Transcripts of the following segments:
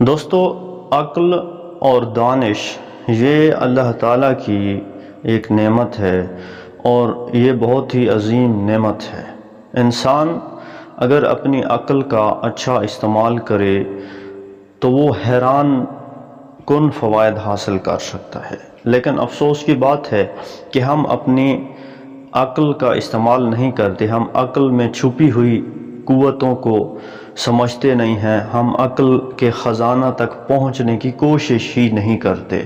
دوستو، عقل اور دانش یہ اللہ تعالیٰ کی ایک نعمت ہے اور یہ بہت ہی عظیم نعمت ہے۔ انسان اگر اپنی عقل کا اچھا استعمال کرے تو وہ حیران کن فوائد حاصل کر سکتا ہے، لیکن افسوس کی بات ہے کہ ہم اپنی عقل کا استعمال نہیں کرتے۔ ہم عقل میں چھپی ہوئی قوتوں کو سمجھتے نہیں ہیں، ہم عقل کے خزانہ تک پہنچنے کی کوشش ہی نہیں کرتے۔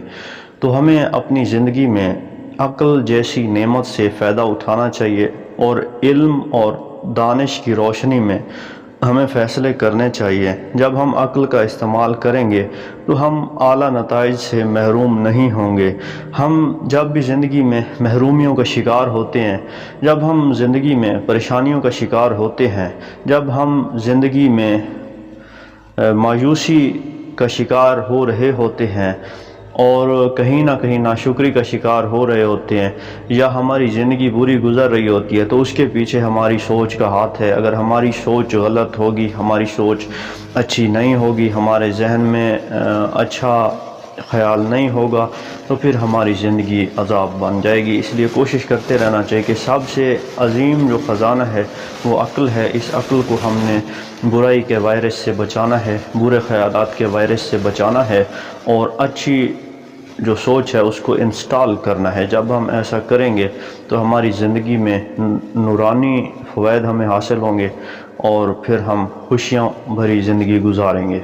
تو ہمیں اپنی زندگی میں عقل جیسی نعمت سے فائدہ اٹھانا چاہیے اور علم اور دانش کی روشنی میں ہمیں فیصلے کرنے چاہیے۔ جب ہم عقل کا استعمال کریں گے تو ہم اعلیٰ نتائج سے محروم نہیں ہوں گے۔ ہم جب بھی زندگی میں محرومیوں کا شکار ہوتے ہیں، جب ہم زندگی میں پریشانیوں کا شکار ہوتے ہیں، جب ہم زندگی میں مایوسی کا شکار ہو رہے ہوتے ہیں اور کہیں نہ کہیں ناشکری کا شکار ہو رہے ہوتے ہیں، یا ہماری زندگی بری گزر رہی ہوتی ہے، تو اس کے پیچھے ہماری سوچ کا ہاتھ ہے۔ اگر ہماری سوچ غلط ہوگی، ہماری سوچ اچھی نہیں ہوگی، ہمارے ذہن میں اچھا خیال نہیں ہوگا، تو پھر ہماری زندگی عذاب بن جائے گی۔ اس لیے کوشش کرتے رہنا چاہیے کہ سب سے عظیم جو خزانہ ہے وہ عقل ہے۔ اس عقل کو ہم نے برائی کے وائرس سے بچانا ہے، برے خیالات کے وائرس سے بچانا ہے اور اچھی جو سوچ ہے اس کو انسٹال کرنا ہے۔ جب ہم ایسا کریں گے تو ہماری زندگی میں نورانی فوائد ہمیں حاصل ہوں گے اور پھر ہم خوشیاں بھری زندگی گزاریں گے۔